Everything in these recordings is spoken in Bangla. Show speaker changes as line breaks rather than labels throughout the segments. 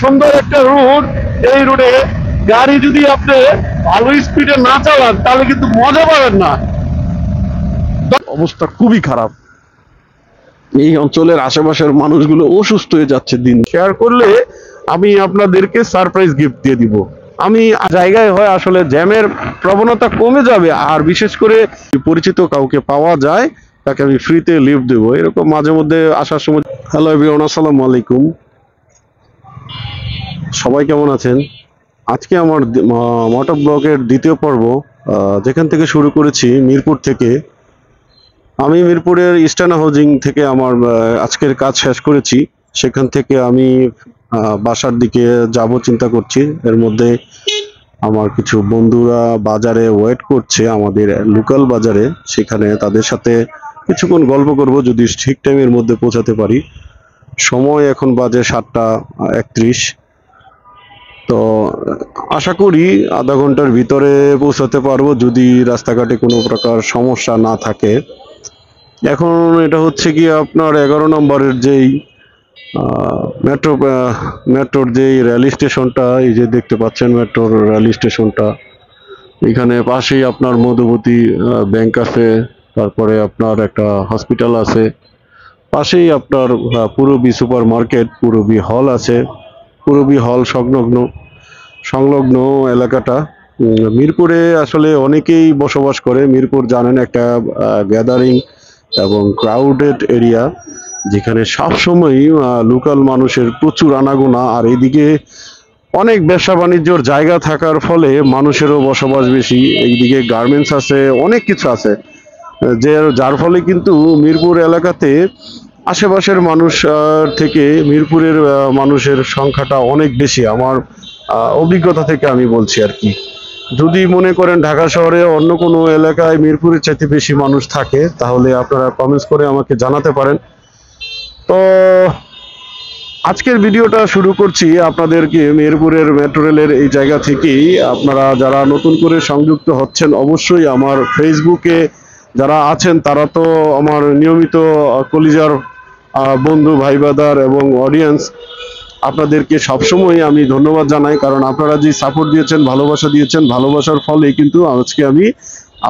সুন্দর একটা রুট। এই রুটে গাড়ি যদি আপনি ভালো স্পিডে না চালান তাহলে কিন্তু মজা পাবেন না। অবস্থা খুবই খারাপ। এই অঞ্চলের আশেপাশের মানুষগুলো অসুস্থ হয়ে যাচ্ছে দিন। শেয়ার করলে আমি আপনাদেরকে সারপ্রাইজ গিফট দিয়ে দিব। আমি জায়গায় হয় আসলে জ্যামের প্রবণতা কমে যাবে, আর বিশেষ করে পরিচিত কাউকে পাওয়া যায় তাকে আমি ফ্রিতে লিফট দেবো, এরকম মাঝে মধ্যে আসার সময়। হ্যালো এভরিওয়ান, আসসালামু আলাইকুম। সবাই কেমন আছেন? আজকে আমার মোটো ব্লগের দ্বিতীয় পর্ব, যেখান থেকে শুরু করেছি মিরপুর থেকে। আমি মিরপুরের ইস্টার্ন হাউজিং থেকে আমার আজকের কাজ শেষ করেছি। সেখান থেকে আমি বাসার দিকে যাব চিন্তা করছি। এর মধ্যে আমার কিছু বন্ধুরা বাজারে ওয়েট করছে, আমাদের লোকাল বাজারে। সেখানে তাদের সাথে কিছুক্ষণ গল্প করব যদি ঠিক টাইমের মধ্যে পৌঁছাতে পারি। সময় এখন বাজে 7:31। তো আশা করি আধা ঘন্টার ভিতরে পৌঁছাতে পারবো যদি রাস্তাঘাটে কোনো প্রকার সমস্যা না থাকে। এখন এটা হচ্ছে কি আপনার 11 নম্বরের যেই মেট্রোর যেই রেল স্টেশনটা, এই যে দেখতে পাচ্ছেন মেট্রোর রেল স্টেশনটা। এখানে পাশেই আপনার মধুবতী ব্যাংক আছে, তারপরে আপনার একটা হসপিটাল আছে, পাশেই আপনার পূরবী সুপার মার্কেট, পূরবী হল আছে। পূরবী হল সংলগ্ন এলাকাটা। মিরপুরে আসলে অনেকেই বসবাস করে। মিরপুর জানেন একটা গ্যাদারিং এবং ক্রাউডেড এরিয়া, যেখানে সবসময় লোকাল মানুষের প্রচুর আনাগোনা। আর এইদিকে অনেক ব্যবসা বাণিজ্যর জায়গা থাকার ফলে মানুষেরও বসবাস বেশি। এইদিকে গার্মেন্টস আছে, অনেক কিছু আছে, যার ফলে কিন্তু মিরপুর এলাকাতে আশেপাশের মানুষ থেকে মিরপুরের মানুষের সংখ্যাটা অনেক বেশি। আমার অভিজ্ঞতা থেকে আমি বলছি আর কি। যদি মনে করেন ঢাকা শহরে অন্য কোনো এলাকায় মিরপুরের চাইতে বেশি মানুষ থাকে, তাহলে আপনারা কমেন্টস করে আমাকে জানাতে পারেন। তো আজকের ভিডিওটা শুরু করছি আপনাদেরকে মিরপুরের মেট্রো রেলের এই জায়গা থেকেই। আপনারা যারা নতুন করে সংযুক্ত হচ্ছেন, অবশ্যই আমার ফেসবুকে যারা আছেন তারা তো আমার নিয়মিত কলিজার বন্ধু, ভাই ব্রাদার এবং অডিয়েন্স। আপনাদেরকে সবসময় আমি ধন্যবাদ জানাই, কারণ আপনারা যে সাপোর্ট দিয়েছেন, ভালোবাসা দিয়েছেন, ভালোবাসার ফলে কিন্তু আজকে আমি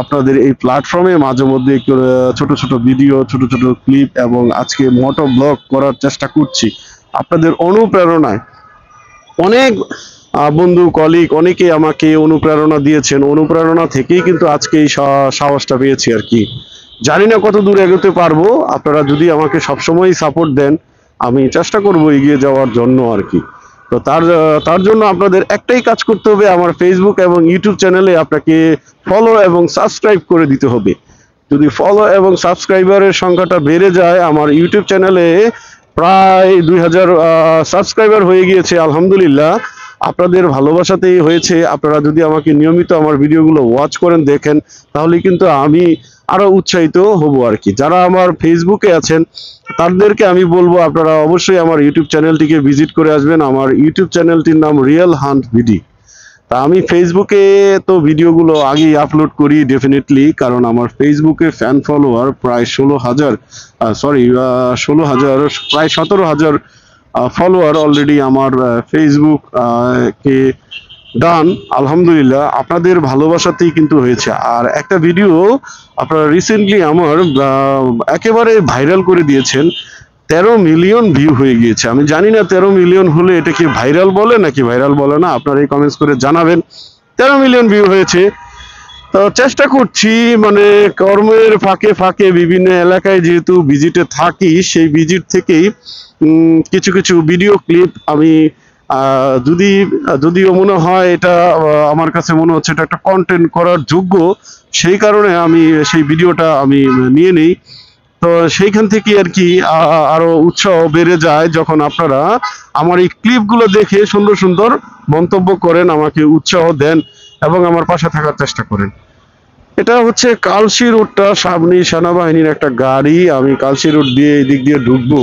আপনাদের এই প্ল্যাটফর্মে মাঝে মধ্যে ছোট ছোট ভিডিও, ছোট ছোট ক্লিপ এবং আজকে মোটো ব্লগ করার চেষ্টা করছি আপনাদের অনুপ্রেরণায়। অনেক বন্ধু, কলিগ অনেকেই আমাকে অনুপ্রেরণা দিয়েছেন। অনুপ্রেরণা থেকেই কিন্তু আজকে এই সাহসটা পেয়েছি আর কি। জানি না কত দূর এগোতে পারবো। আপনারা যদি আমাকে সবসময় সাপোর্ট দেন, আমি চেষ্টা করব এগিয়ে যাওয়ার জন্য আর কি। তো তার জন্য আপনাদের একটাই কাজ করতে হবে, আমার ফেসবুক এবং ইউটিউব চ্যানেলে আপনাকে ফলো এবং সাবস্ক্রাইব করে দিতে হবে। যদি ফলো এবং সাবস্ক্রাইবারের সংখ্যাটা বেড়ে যায়, আমার ইউটিউব চ্যানেলে প্রায় 2000 সাবস্ক্রাইবার হয়ে গিয়েছে আলহামদুলিল্লাহ। আপনাদের ভালোবাসাতেই হয়েছে। আপনারা যদি আমাকে নিয়মিত আমার ভিডিওগুলো ওয়াচ করেন, দেখেন, তাহলে কিন্তু আমি আরো উৎসাহিত হব আর কি। যারা আমার ফেসবুকে আছেন তাদেরকে আমি বলবো আপনারা অবশ্যই আমার ইউটিউব চ্যানেলটিকে ভিজিট করে আসবেন। আমার ইউটিউব চ্যানেলটির নাম রিয়েল হান্ট ভিডি। তা আমি ফেসবুকে তো ভিডিওগুলো আগেই আপলোড করি ডেফিনেটলি, কারণ আমার ফেসবুকে ফ্যান ফলোয়ার প্রায় 16,000 প্রায় 17,000 ফলোয়ার অলরেডি আমার ফেসবুক কে ডান আলহামদুলিল্লাহ। আপনাদের ভালোবাসাতেই কিন্তু হয়েছে। আর একটা ভিডিও আপনারা রিসেন্টলি আমার একেবারে ভাইরাল করে দিয়েছেন, 13 মিলিয়ন ভিউ হয়ে গিয়েছে। আমি জানি না 13 মিলিয়ন হলে এটা কি ভাইরাল বলে নাকি ভাইরাল বলে না, আপনারা এই কমেন্টস করে জানাবেন। 13 মিলিয়ন ভিউ হয়েছে। তো চেষ্টা করছি, মানে কর্মের ফাঁকে ফাঁকে বিভিন্ন এলাকায় যেহেতু ভিজিটে থাকি, সেই ভিজিট থেকেই কিছু কিছু ভিডিও ক্লিপ আমি যদিও মনে হয় এটা আমার কাছে মনে হচ্ছে এটা একটা কন্টেন্ট করার যোগ্য, সেই কারণে আমি সেই ভিডিওটা আমি নিয়ে নিই। তো সেইখান থেকে আর কি আরো উৎসাহ বেড়ে যায় যখন আপনারা আমার এই ক্লিপগুলো দেখে সুন্দর সুন্দর মন্তব্য করেন, আমাকে উৎসাহ দেন এবং আমার পাশে থাকার চেষ্টা করেন। এটা হচ্ছে কালশি রোডটা, সামনে সেনাবাহিনীর একটা গাড়ি। আমি কালশি রোড দিয়ে এই দিক দিয়ে ঢুকবো,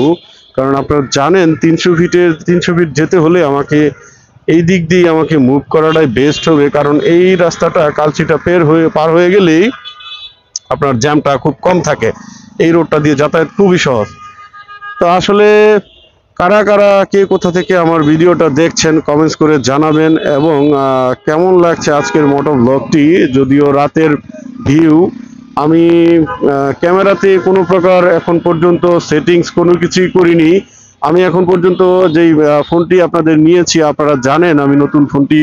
কারণ আপনারা জানেন 300 ফিট যেতে হলে আমাকে এই দিক দিয়ে আমাকে মুভ করাটাই বেস্ট হবে, কারণ এই রাস্তাটা কালশিটা পার হয়ে গেলেই আপনার জ্যামটা খুব কম থাকে। এই রোডটা দিয়ে যাতায়াত খুবই সহজ। তো আসলে কারা কারা কে কোথা থেকে আমার ভিডিওটা দেখছেন কমেন্টস করে জানাবেন, এবং কেমন লাগছে আজকের মোটো ব্লগটি। যদিও রাতের ভিউ, আমি ক্যামেরাতে কোনো প্রকার এখন পর্যন্ত সেটিংস কোনো কিছুই করিনি। আমি এখন পর্যন্ত যেই ফোনটি আপনাদের নিয়েছি, আপনারা জানেন আমি নতুন ফোনটি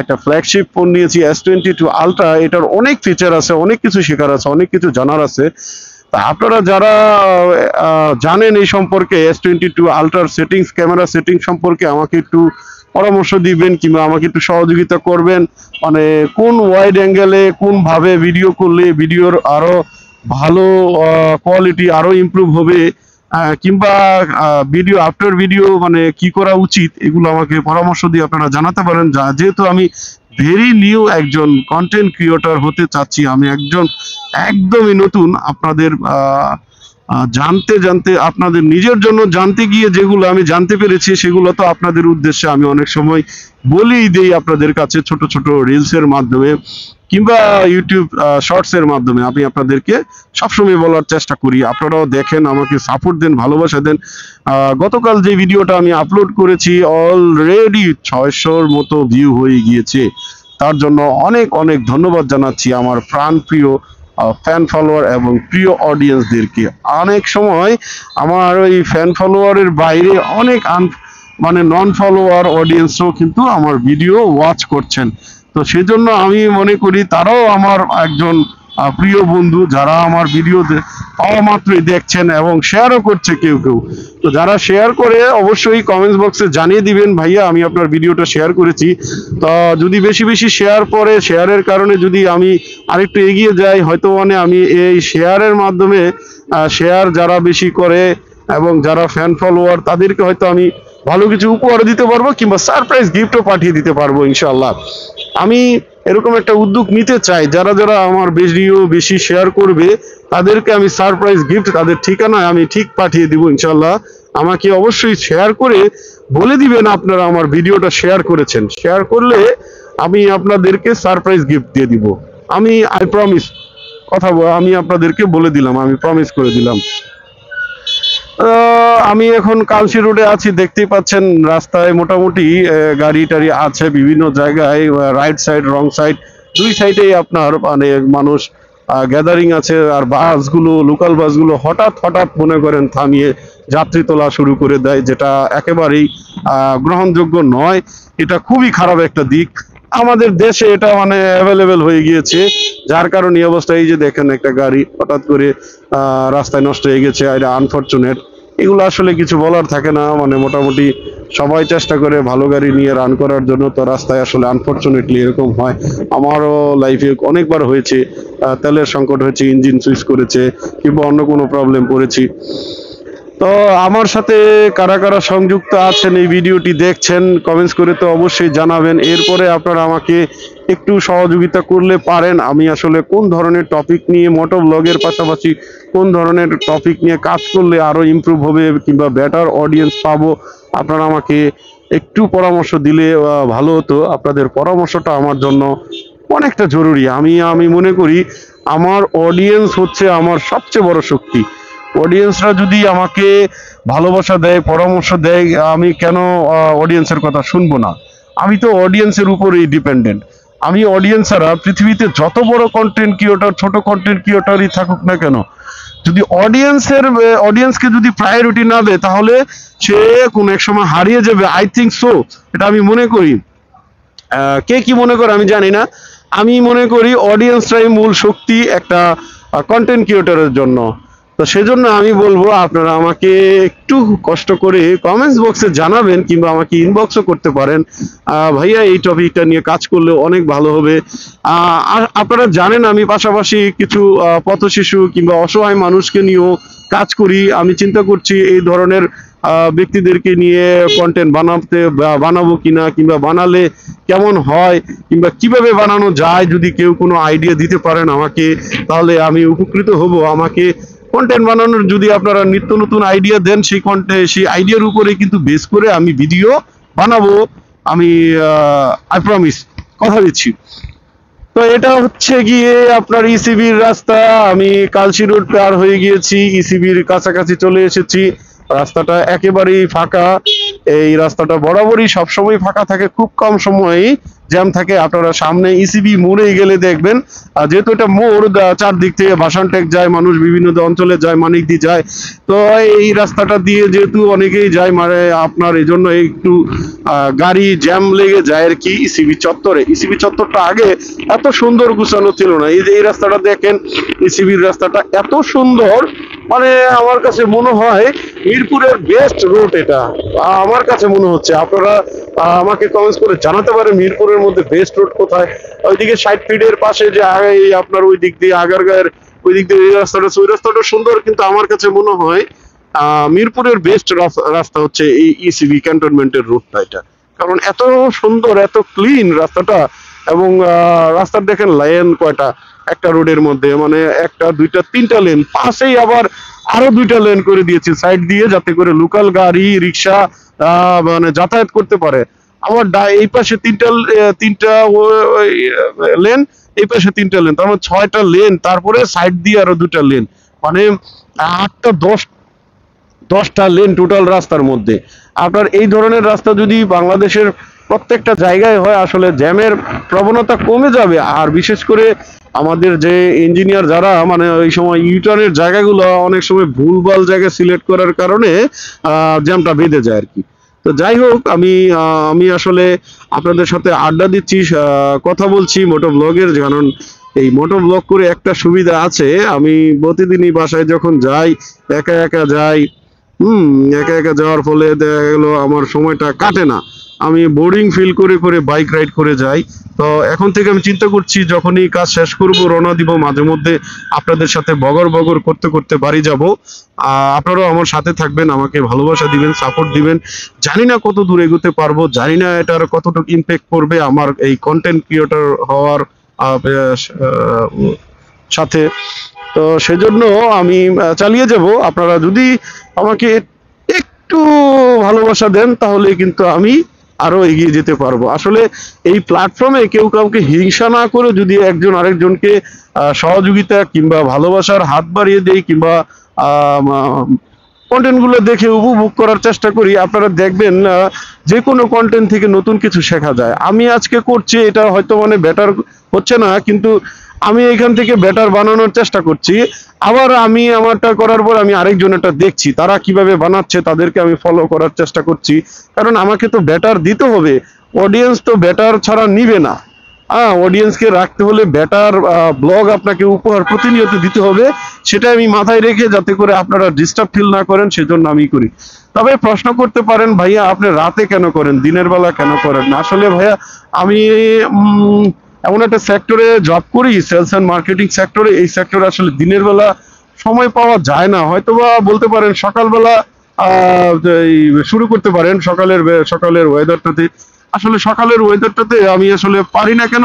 একটা ফ্ল্যাগশিপ ফোন নিয়েছি S22 আলট্রা। এটার অনেক ফিচার আছে, অনেক কিছু শেখার আছে, অনেক কিছু জানার আছে। তা আপনারা যারা জানেন এই সম্পর্কে, S22 আলট্রার সেটিংস, ক্যামেরা সেটিংস সম্পর্কে আমাকে একটু পরামর্শ দিবেন কিংবা আমাকে একটু সহযোগিতা করবেন। মানে কোন ওয়াইড অ্যাঙ্গেলে কোন ভাবে ভিডিও করলে ভিডিওর আরো ভালো কোয়ালিটি আরো ইমপ্রুভ হবে, কিংবা ভিডিও আফটার ভিডিও মানে কি করা উচিত, এগুলো আমাকে পরামর্শ দিয়ে আপনারা জানাতে পারেন। যেহেতু আমি ভেরি নিউ একজন কন্টেন্ট ক্রিয়েটর হতে চাচ্ছি, আমি একজন একদমই নতুন। আপনাদের জানতে জানতে, আপনাদের নিজের জন্য জানতে গিয়ে যেগুলো আমি জানতে পেরেছি, সেগুলো তো আপনাদের উদ্দেশ্যে আমি অনেক সময় বলেই দেই আপনাদের কাছে, ছোট ছোট রিলসের মাধ্যমে কিংবা ইউটিউব শর্টসের মাধ্যমে আমি আপনাদেরকে সবসময় বলার চেষ্টা করি। আপনারাও দেখেন, আমাকে সাপোর্ট দেন, ভালোবাসা দেন। গতকাল যে ভিডিওটা আমি আপলোড করেছি অলরেডি 600-র মতো ভিউ হয়ে গিয়েছে। তার জন্য অনেক অনেক ধন্যবাদ জানাচ্ছি আমার প্রাণপ্রিয় ফ্যান ফলোয়ার এবং প্রিয় অডিয়েন্সদেরকে। অনেক সময় আমার ওই ফ্যান ফলোয়ারের বাইরে অনেক মানে নন ফলোয়ার অডিয়েন্সও কিন্তু আমার ভিডিও ওয়াচ করছেন। তো সেজন্য আমি মনে করি তারাও আমার একজন প্রিয় বন্ধু, যারা আমার ভিডিও পাওয়া মাত্রই দেখছেন এবং শেয়ারও করছে কেউ কেউ। তো যারা শেয়ার করে অবশ্যই কমেন্টস বক্সে জানিয়ে দিবেন, ভাইয়া আমি আপনার ভিডিওটা শেয়ার করেছি। তো যদি বেশি বেশি শেয়ার পরে, শেয়ারের কারণে যদি আমি আরেকটু এগিয়ে যাই, হয়তো মানে আমি এই শেয়ারের মাধ্যমে শেয়ার যারা বেশি করে এবং যারা ফ্যান ফলোয়ার, তাদেরকে হয়তো আমি ভালো কিছু উপহার দিতে পারবো কিংবা সারপ্রাইজ গিফটও পাঠিয়ে দিতে পারবো ইনশাআল্লাহ। আমি এরকম একটা উদ্যোগ নিতে চাই। যারা যারা আমার ভিডিও বেশি শেয়ার করবে তাদেরকে আমি সারপ্রাইজ গিফট তাদের ঠিকানায় আমি ঠিক পাঠিয়ে দিব ইনশাআল্লাহ। আমাকে অবশ্যই শেয়ার করে বলে দিবেন আপনারা আমার ভিডিওটা শেয়ার করেছেন। শেয়ার করলে আমি আপনাদেরকে সারপ্রাইজ গিফট দিয়ে দিব। আমি আই প্রমিস, আমি আপনাদেরকে বলে দিলাম, আমি প্রমিস করে দিলাম। আমি এখন কালশি রোডে আছি, দেখতেই পাচ্ছেন রাস্তায় মোটামুটি গাড়ি টাড়ি আছে বিভিন্ন জায়গায়, রাইট সাইড রং সাইড দুই সাইডেই আপনার মানে মানুষ গ্যাদারিং আছে। আর বাসগুলো, লোকাল বাসগুলো হঠাৎ হঠাৎ মনে করেন থামিয়ে যাত্রী তোলা শুরু করে দেয়, যেটা একেবারেই গ্রহণযোগ্য নয়। এটা খুবই খারাপ একটা দিক। আমাদের দেশে এটা মানে অ্যাভেলেবেল হয়ে গিয়েছে, যার কারণে এই অবস্থা। এই যে দেখেন একটা গাড়ি হঠাৎ করে রাস্তায় নষ্ট হয়ে গেছে, এটা আনফরচুনেট। এগুলো আসলে কিছু বলার থাকে না, মানে মোটামুটি সবাই চেষ্টা করে ভালো গাড়ি নিয়ে রান করার জন্য, তো রাস্তায় আসলে আনফরচুনেটলি এরকম হয়। আমারও লাইফে অনেকবার হয়েছে, তেলের সংকট হয়েছে, ইঞ্জিন সুইচ করেছে কিংবা অন্য কোনো প্রবলেম পড়েছি। তো আমার সাথে কারা কারা সংযুক্ত আছেন, এই ভিডিওটি দেখছেন, কমেন্টস করে তো অবশ্যই জানাবেন। এরপরে আপনারা আমাকে একটু সহযোগিতা করলে পারেন, আমি আসলে কোন ধরনের টপিক নিয়ে মোটো ব্লগের পাশাপাশি কোন ধরনের টপিক নিয়ে কাজ করলে আরো ইমপ্রুভ হবে কিংবা বেটার অডিয়েন্স পাবো, আপনারা আমাকে একটু পরামর্শ দিলে ভালো হতো। আপনাদের পরামর্শটা আমার জন্য অনেকটা জরুরি। আমি মনে করি আমার অডিয়েন্স হচ্ছে আমার সবচেয়ে বড় শক্তি। অডিয়েন্সরা যদি আমাকে ভালোবাসা দেয়, পরামর্শ দেয়, আমি কেন অডিয়েন্সের কথা শুনবো না? আমি তো অডিয়েন্সের উপরেই ডিপেন্ডেন্ট। আমি অডিয়েন্স ছাড়া পৃথিবীতে যত বড় কন্টেন্ট ক্রিয়েটর, ছোট কন্টেন্ট ক্রিয়েটরই থাকুক না কেন, যদি অডিয়েন্সকে যদি প্রায়োরিটি না দেয়, তাহলে সে কোনো এক সময় হারিয়ে যাবে। আই থিঙ্ক সো, এটা আমি মনে করি। কে কি মনে করে আমি জানি না, আমি মনে করি অডিয়েন্সরাই মূল শক্তি একটা কন্টেন্ট ক্রিয়েটরের জন্য। তো সেজন্য আমি বলবো আপনারা আমাকে একটু কষ্ট করে কমেন্টস বক্সে জানাবেন কিংবা আমাকে ইনবক্সও করতে পারেন, ভাইয়া এই টপিকটা নিয়ে কাজ করলে অনেক ভালো হবে। আর আপনারা জানেন আমি পাশাপাশি কিছু পথশিশু কিংবা অসহায় মানুষকে নিয়েও কাজ করি। আমি চিন্তা করছি এই ধরনের ব্যক্তিদেরকে নিয়ে কন্টেন্ট বানাবো কিনা, কিংবা বানালে কেমন হয় কিংবা কিভাবে বানানো যায়। যদি কেউ কোনো আইডিয়া দিতে পারেন আমাকে, তাহলে আমি উপকৃত হব। আমাকে কন্টেন্ট বানানোর যদি আপনারা নিত্য নতুন আইডিয়া দেন, সেই আইডিয়ার উপরে কিন্তু বেস করে আমি ভিডিও বানাবো। আমি আই প্রমিস, কথা দিচ্ছি। তো এটা হচ্ছে গিয়ে আপনার ইসিবির রাস্তা। আমি কালশি রোড পার হয়ে গিয়েছি, ইসিবির কাছাকাছি চলে এসেছি। রাস্তাটা একেবারেই ফাঁকা। এই রাস্তাটা বরাবরই সবসময় ফাঁকা থাকে, খুব কম সময়ই জ্যাম থাকে। আপনারা সামনে ইসিবি মোড়ে গেলে দেখবেন, যেহেতু এটা মোড়, চারদিক থেকে ভাসানটেক যায়, মানুষ বিভিন্ন অঞ্চলে যায়, মানিকদি যায়, তো এই রাস্তাটা দিয়ে যেহেতু অনেকেই যায়, মানে আপনার এই জন্য একটু গাড়ি জ্যাম লেগে যায় আর কি। ইসিবি চত্বরে, ইসিবি চত্বরটা আগে এত সুন্দর গুছানো ছিল না। এই যে এই রাস্তাটা দেখেন, ইসিবির রাস্তাটা এত সুন্দর, মানে আমার কাছে মনে হয় মিরপুরের বেস্ট রুট এটা। আমার কাছে মনে হচ্ছে। আপনারা আমাকে কমেন্টস করে জানাতে পারেন মিরপুরের মধ্যে বেস্ট রুট কোথায়। ওইদিকে 60 ফিটের পাশে যে এই আপনার ওই দিক দিয়ে আগারগাঁয়ের ওই দিক দিয়ে এই রাস্তাটা, ওই রাস্তাটা সুন্দর, কিন্তু আমার কাছে মনে হয় মিরপুরের বেস্ট রাস্তা হচ্ছে এই ইসিবি ক্যান্টনমেন্টের রুটটা এটা। কারণ এত সুন্দর, এত ক্লিন রাস্তাটা, এবং রাস্তার দেখেন লেন কয়টা একটা রোডের মধ্যে, মানে একটা দুইটা তিনটা লেন, পাশেই আবার আরো দুইটা লেন করে দিয়েছে সাইড দিয়ে, যাতে করে লোকাল গাড়ি রিক্সা মানে যাতায়াত করতে পারে। আমার এই পাশে তিনটা লেন, এই পাশে তিনটা লেন, তার মানে 6টা লেন, তারপরে সাইড দিয়ে আরো দুটা লেন, মানে 8টা 10টা লেন টোটাল রাস্তার মধ্যে। আপনার এই ধরনের রাস্তা যদি বাংলাদেশের প্রত্যেকটা জায়গায় হয়, আসলে জ্যামের প্রবণতা কমে যাবে। আর বিশেষ করে আমাদের যে ইঞ্জিনিয়ার যারা, মানে ওই সময় ইউটার্নের জায়গাগুলো অনেক সময় ভুলভাল জায়গা সিলেক্ট করার কারণে জ্যামটা বেঁধে যায় আর কি। তো যাই হোক, আমি আসলে আপনাদের সাথে আড্ডা দিচ্ছি, কথা বলছি মোটো ব্লগের। কারণ এই মোটো ব্লগ করে একটা সুবিধা আছে, আমি প্রতিদিনই বাসায় যখন যাই, একা একা যাই, একা একা যাওয়ার ফলে দেখা গেল আমার সময়টা কাটে না। আমি বোরিং ফিল করে করে বাইক রাইড করে যাই। তো এখন থেকে আমি চিন্তা করছি, যখনই কাজ শেষ করব রওনা দিব, মাঝে মধ্যে আপনাদের সাথে বগর বগর করতে করতে বাড়ি যাব। আপনারাও আমার সাথে থাকবেন, আমাকে ভালোবাসা দিবেন, সাপোর্ট দিবেন। জানি না কত দূর এগোতে পারবো, জানি না এটার কতটুকু ইম্প্যাক্ট পড়বে আমার এই কন্টেন্ট ক্রিয়েটর হওয়ার সাথে। তো সেজন্য আমি চালিয়ে যাব। আপনারা যদি আমাকে একটু ভালোবাসা দেন, তাহলে কিন্তু আমি আরো এগিয়ে যেতে পারবো। আসলে এই প্ল্যাটফর্মে কেউ কাউকে হিংসা না করে যদি একজন আরেকজনকে সহযোগিতা কিংবা ভালোবাসার হাত বাড়িয়ে দেই, কিংবা কন্টেন্ট গুলো দেখে উপভোগ করার চেষ্টা করি, আপনারা দেখবেন যে কোনো কন্টেন্ট থেকে নতুন কিছু শেখা যায়। আমি আজকে করছি, এটা হয়তো মানে বেটার হচ্ছে না, কিন্তু আমি এখান থেকে বেটার বানানোর চেষ্টা করছি। আবার আমি আমারটা করার পর আমি আরেকজনেরটা দেখছি, তারা কিভাবে বানাচ্ছে, তাদেরকে আমি ফলো করার চেষ্টা করছি। কারণ আমাকে তো বেটার দিতে হবে, অডিয়েন্স তো বেটার ছাড়া নিবে না। অডিয়েন্সকে রাখতে হলে বেটার ব্লগ আপনাকে উপহার প্রতিনিয়ত দিতে হবে। সেটা আমি মাথায় রেখে, যাতে করে আপনারা ডিস্টার্ব ফিল না করেন, সেজন্য আমি করি। তবে প্রশ্ন করতে পারেন, ভাইয়া আপনি রাতে কেন করেন, দিনের বেলা কেন করেন না? আসলে ভাইয়া আমি এমন একটা সেক্টরে জব করি, সেলস এন্ড মার্কেটিং সেক্টরে। এই সেক্টরে আসলে দিনের বেলা সময় পাওয়া যায় না। হয়তোবা বলতে পারেন সকালবেলা এই শুরু করতে পারেন, সকালের ওয়েদারটাতে। আসলে সকালের ওয়েদারটাতে আমি আসলে পারি না কেন,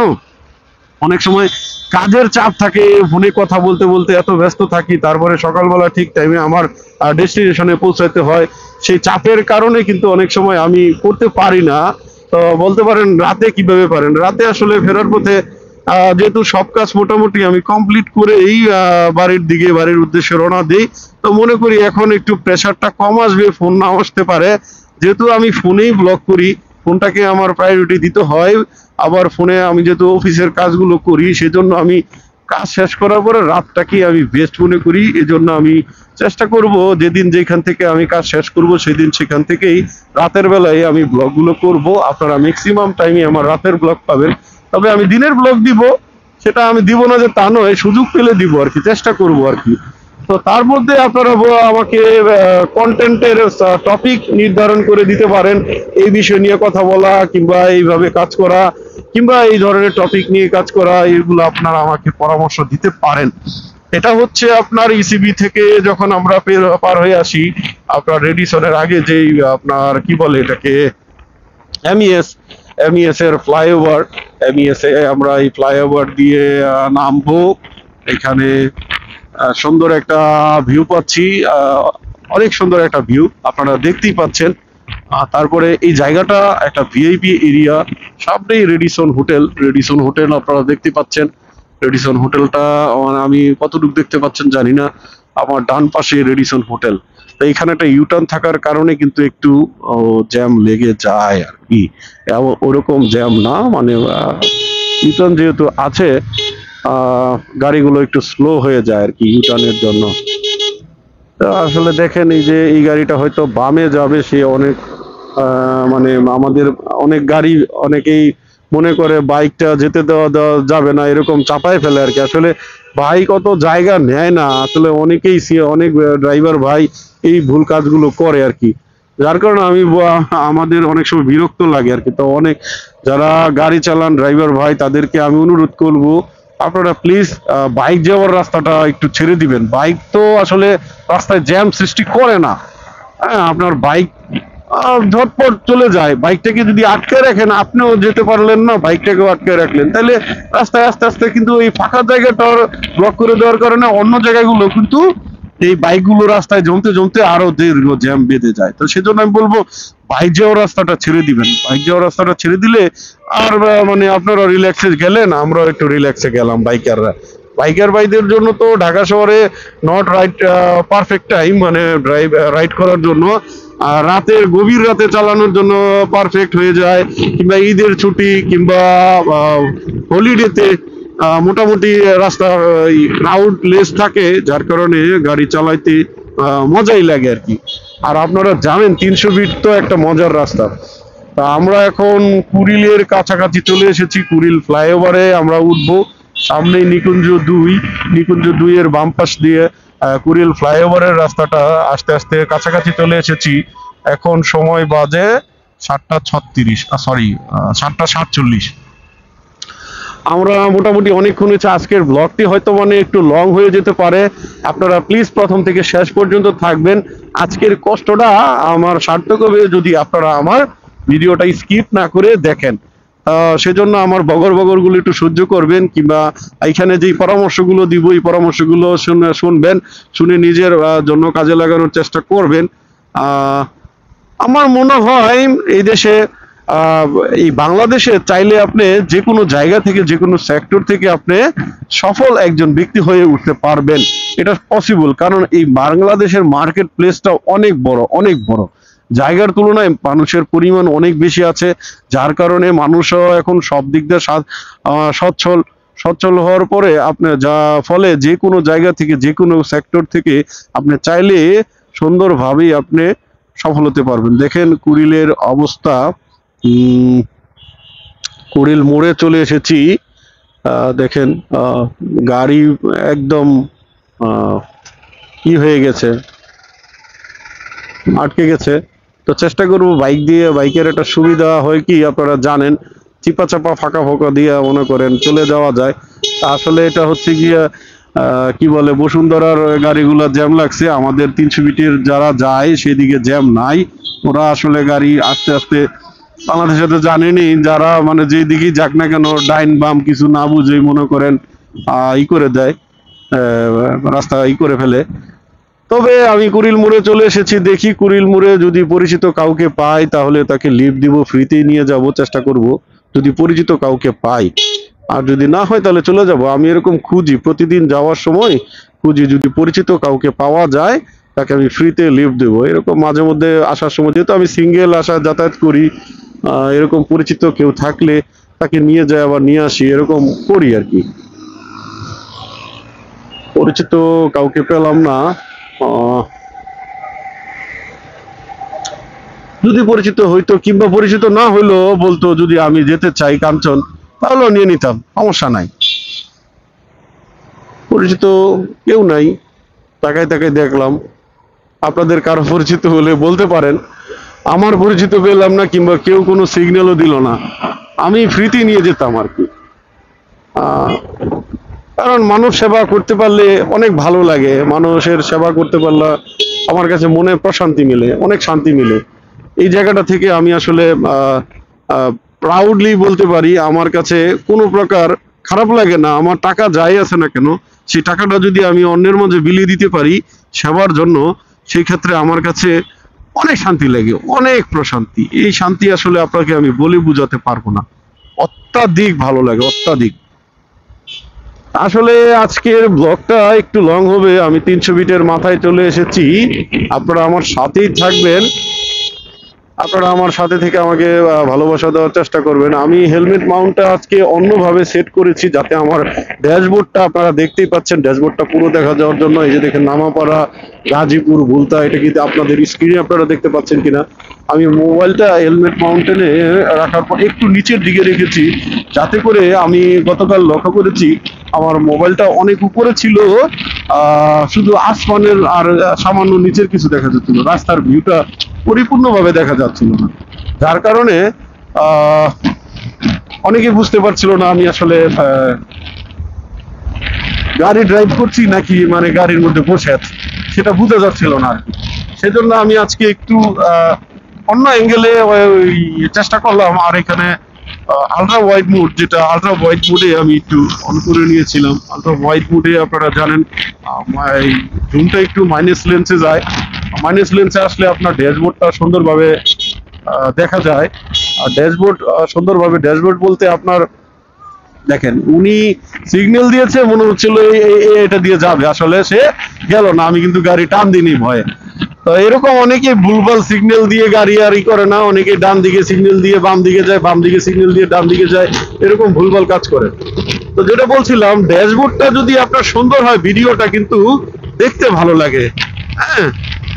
অনেক সময় কাজের চাপ থাকে, ফোনে কথা বলতে বলতে এত ব্যস্ত থাকি, তারপরে সকালবেলা ঠিক টাইমে আমার ডেস্টিনেশনে পৌঁছাতে হয়। সেই চাপের কারণে কিন্তু অনেক সময় আমি করতে পারি না। তো বলতে পারেন রাতে কিভাবে পারেন? রাতে আসলে ফেরার পথে যেহেতু সব কাজ মোটামুটি আমি কমপ্লিট করে এই বাড়ির উদ্দেশ্যে রওনা দিই, তো মনে করি এখন একটু প্রেশারটা কম আসবে, ফোন না আসতে পারে। যেহেতু আমি ফোনেই ব্লগ করি, ফোনটাকে আমার প্রায়োরিটি দিতে হয়। আবার ফোনে আমি যেহেতু অফিসের কাজগুলো করি, সেজন্য আমি কাজ শেষ করার পরে রাতটাকে আমি বেস্ট মনে করি। এজন্য আমি চেষ্টা করব, যেদিন যেখান থেকে আমি কাজ শেষ করব সেদিন সেখান থেকেই রাতের বেলায় আমি ব্লগগুলো করব। আপনারা ম্যাক্সিমাম টাইমে আমার রাতের ব্লগ পাবেন। তবে আমি দিনের ব্লগ দিব, সেটা আমি দিব না যে তা নয়, সুযোগ পেলে দিব আর কি, চেষ্টা করব আর কি। তো তার মধ্যে আপনারা আমাকে কন্টেন্টের টপিক নির্ধারণ করে দিতে পারেন, এই বিষয় নিয়ে কথা বলা, কিংবা এইভাবে কাজ করা, কিংবা এই ধরনের টপিক নিয়ে কাজ করা, এগুলো আপনারা আমাকে পরামর্শ দিতে পারেন। এটা হচ্ছে আপনার ইসিবি থেকে যখন আমরা পার হয়ে আসি, আপনার রেডিসনের আগে যেই আপনার কি বলে এটাকে, এমইএস, এমইএস এর ফ্লাইওভার। এমইএস এ আমরা এই ফ্লাইওভার দিয়ে নামবো। এখানে সুন্দর একটা ভিউ পাচ্ছি, অনেক সুন্দর একটা ভিউ আপনারা দেখতেই পাচ্ছেন। তারপরে এই জায়গাটা একটা ভিআইপি এরিয়া, সামনেই রেডিসন হোটেল। রেডিসন হোটেল আপনারা দেখতে পাচ্ছেন। রেডিসন হোটেলটা আমি কতটুকু দেখতে পাচ্ছেন জানি না, আমার ডান পাশে রেডিসন হোটেল। তো এখানে একটা ইউটার্ন থাকার কারণে কিন্তু একটু জ্যাম লেগে যায় আর কি। ওরকম জ্যাম না, মানে ইউটার্ন যেহেতু আছে, গাড়িগুলো একটু স্লো হয়ে যায় আর কি ইউটার্নের জন্য। তো আসলে দেখেন এই যে এই গাড়িটা হয়তো বামে যাবে, সে অনেক মানে আমাদের অনেক গাড়ি, অনেকেই মনে করে বাইকটা যেতে দেওয়া যাবে না, এরকম চাপায় ফেলে আর কি। আসলে বাইক অত জায়গা নেয় না আসলে, অনেকেই অনেক ড্রাইভার ভাই এই ভুল কাজগুলো করে আর কি। যার কারণে আমি আমাদের অনেক সময় বিরক্ত লাগে আর কি। তো অনেক যারা গাড়ি চালান ড্রাইভার ভাই, তাদেরকে আমি অনুরোধ করব, আপনারা প্লিজ বাইক যাওয়ার রাস্তাটা একটু ছেড়ে দিবেন। বাইক তো আসলে রাস্তায় জ্যাম সৃষ্টি করে না। হ্যাঁ, আপনার বাইক ঝটপট চলে যায়। বাইকটাকে যদি আটকে রাখেন, আপনিও যেতে পারলেন না, বাইকটাকেও আটকে রাখলেন, তাহলে রাস্তায় আস্তে আস্তে কিন্তু এই ফাঁকা জায়গাটা ব্লক করে দেওয়ার কারণে অন্য জায়গাগুলো কিন্তু এই বাইকগুলো রাস্তায় জমতে জমতে আরো দীর্ঘ জ্যাম বেঁধে যায়। তো সেজন্য আমি বলবো বাইক যাওয়ার রাস্তাটা ছেড়ে দিবেন। বাইক যাওয়ার রাস্তাটা ছেড়ে দিলে আর মানে আপনারা রিল্যাক্সে গেলেন, আমরাও একটু রিল্যাক্সে গেলাম বাইকাররা। বাইকার ভাইদের জন্য তো ঢাকা শহরে নট রাইট পারফেক্ট টাইম, মানে রাইড করার জন্য। আর রাতের গভীর রাতে চালানোর জন্য পারফেক্ট হয়ে যায়, কিংবা ঈদের ছুটি কিংবা হলিডেতে মোটামুটি রাস্তা ক্রাউড লেস থাকে, যার কারণে গাড়ি চালাইতে মজাই লাগে আর কি। আর আপনারা জানেন 300 ফিট তো একটা মজার রাস্তা। তা আমরা এখন কুড়িলের কাছাকাছি চলে এসেছি, কুড়িল ফ্লাইওভারে আমরা উঠবো। সামনেই নিকুঞ্জ 2 এর বাম পাশ দিয়ে কুড়িল ফ্লাইওভারের রাস্তাটা আস্তে আস্তে কাছাকাছি চলে এসেছি। এখন সময় বাজে 7:36, সরি 7:47। আমরা মোটামুটি অনেকক্ষণ হয়েছে। আজকের ব্লগটি হয়তো মানে একটু লং হয়ে যেতে পারে, আপনারা প্লিজ প্রথম থেকে শেষ পর্যন্ত থাকবেন। আজকের কষ্টটা আমার সার্থক হবে যদি আপনারা আমার ভিডিওটা স্কিপ না করে দেখেন। সেজন্য আমার বগর গুলো একটু সহ্য করবেন, কিংবা এখানে যে পরামর্শগুলো দিব এই পরামর্শগুলো শুনবেন, শুনে নিজের জন্য কাজে লাগানোর চেষ্টা করবেন। আমার মনে হয় এই দেশে এই বাংলাদেশে চাইলে আপনি যে কোনো জায়গা থেকে, যে কোনো সেক্টর থেকে আপনি সফল একজন ব্যক্তি হয়ে উঠতে পারবেন। এটা পসিবল, কারণ এই বাংলাদেশের মার্কেট প্লেসটা অনেক বড়। জায়গার তুলনায় মানুষের পরিমাণ অনেক বেশি আছে, যার কারণে মানুষও এখন সব দিক দিয়ে সচ্ছল হওয়ার পরে আপনি ফলে যে কোনো জায়গা থেকে, যে কোনো সেক্টর থেকে আপনি চাইলে সুন্দরভাবেই আপনি সফল হতে পারবেন। দেখেন কুড়িলের অবস্থা, কুড়িল মোড়ে চলে এসেছি। দেখেন গাড়ি একদম কি হয়ে গেছে, আটকে গেছে। তো চেষ্টা করব বাইক দিয়ে, বাইকের একটা সুবিধা হয় কি আপনারা জানেন, চিপা চাপা ফাঁকা ফাঁকা দিয়ে মনে করেন চলে যাওয়া যায়। তা আসলে এটা হচ্ছে গিয়ে কি বলে, বসুন্ধরার গাড়িগুলো জ্যাম লাগছে, আমাদের 300 ফিটের যারা যায় সেদিকে জ্যাম নাই। ওরা আসলে গাড়ি আস্তে আস্তে, বাংলাদেশে তো জানেনই, যারা মানে যেই দিকেই যাক না কেন ডাইন বাম কিছু না বুঝেই মনে করেন ই করে দেয়, রাস্তা ই করে ফেলে। তবে আমি কুড়িল মোড়ে চলে এসেছি, দেখি কুড়িল মোড়ে যদি পরিচিত কাউকে পাই তাহলে তাকে লিফট দিব, ফ্রিতেই নিয়ে যাব, চেষ্টা করব যদি পরিচিত কাউকে পাই। আর যদি না হয় তাহলে চলে যাব। আমি এরকম খুঁজি, প্রতিদিন যাওয়ার সময় খুঁজি, যদি পরিচিত কাউকে পাওয়া যায় তাকে আমি ফ্রিতে লিফট দেবো। এরকম মাঝে মধ্যে আসার সময়, যেহেতু আমি সিঙ্গেল যাতায়াত করি, এরকম পরিচিত কেউ থাকলে তাকে নিয়ে যায় আবার নিয়ে আসি, এরকম করি আর কি। পরিচিত কাউকে পেলাম না। যদি পরিচিত হইতো, কিংবা পরিচিত না হইলেও বলতো যদি আমি যেতে চাই কাঞ্চন, তাহলেও নিয়ে নিতাম, সমস্যা নাই। পরিচিত কেউ নাই, তাকায় তাকায় দেখলাম। আপনাদের কারো পরিচিত হলে বলতে পারেন। আমার পরিচিত পেলাম না, কিংবা কেউ কোনো সিগন্যালও দিল না, আমি ফ্রিতে নিয়ে যেতাম আর কি। কারণ মানুষ সেবা করতে পারলে অনেক ভালো লাগে, মানুষের সেবা করতে পারলে আমার কাছে মনে প্রশান্তি মিলে, অনেক শান্তি মিলে। এই জায়গাটা থেকে আমি আসলে প্রাউডলি বলতে পারি, আমার কাছে কোনো প্রকার খারাপ লাগে না। আমার টাকা যাই আছে না কেন, সেই টাকাটা যদি আমি অন্যের মাঝে বিলিয়ে দিতে পারি সেবার জন্য, সেই ক্ষেত্রে আমার কাছে অনেক শান্তি লাগে, অনেক প্রশান্তি। এই শান্তি আসলে আপনাকে আমি বলে বুঝাতে পারবো না, অত্যাধিক ভালো লাগে, অত্যাধিক। আসলে আজকের ব্লগটা একটু লং হবে, আমি 300 ফিটের মাথায় চলে এসেছি। আপনারা আমার সাথেই থাকবেন, আপনারা আমার সাথে থেকে আমাকে ভালোবাসা দেওয়ার চেষ্টা করবেন। আমি হেলমেট মাউন্টটা আজকে অন্যভাবে সেট করেছি, যাতে আমার ড্যাশবোর্ডটা, আপনারা দেখতেই পাচ্ছেন ড্যাশবোর্ডটা পুরো দেখা যাওয়ার জন্য। এই যে দেখেন নামাপাড়া, গাজীপুর, ভুলতা, এটা কিন্তু আপনাদের স্ক্রিনে আপনারা দেখতে পাচ্ছেন কিনা। আমি মোবাইলটা হেলমেট মাউন্টেনে রাখার পর একটু নিচের দিকে রেখেছি, যাতে করে আমি গতকাল লক্ষ্য করেছি আমার মোবাইলটা অনেক উপরে ছিল, শুধু আসমানের আর সামান্য নিচের কিছু দেখা যাচ্ছিল, রাস্তার ভিউটা পরিপূর্ণভাবে দেখা যাচ্ছিল না। যার কারণে আহ অনেকে বুঝতে পারছিল না আমি আসলে গাড়ি ড্রাইভ করছি নাকি মানে গাড়ির মধ্যে বসে আছি, সেটা বোঝা যাচ্ছিল না আর কি। সেজন্য আমি আজকে একটু অন্য অ্যাঙ্গেলে চেষ্টা করলাম। আর এখানে আলট্রা ওয়াইড মোড, যেটা আলট্রা ওয়াইড মোডে আমি একটু অন করে নিয়েছিলাম। আলট্রা ওয়াইড মোডে আপনারা জানেন জুমটা একটু মাইনাস লেন্সে যায়। মাইনাস লেন্সে আসলে আপনার ড্যাশবোর্ডটা সুন্দরভাবে দেখা যায়। আর ড্যাশবোর্ড সুন্দরভাবে, ড্যাশবোর্ড বলতে আপনার দেখেন উনি সিগন্যাল দিয়েছে, মনে হচ্ছিল এটা দিয়ে যাবে, আসলে সে গেল না। আমি কিন্তু গাড়ি টান দিইনি ভয়ে। তো এরকম অনেকে ভুলভাল সিগন্যাল দিয়ে গাড়ি আর করে না, অনেকে ডান দিকে সিগন্যাল দিয়ে বাম দিকে যায়, বাম দিকে সিগন্যাল দিয়ে ডান দিকে যায়, এরকম ভুলভাল কাজ করে। তো যেটা বলছিলাম, ড্যাশবোর্ডটা যদি আপনার সুন্দর হয়, ভিডিওটা কিন্তু দেখতে ভালো লাগে। হ্যাঁ,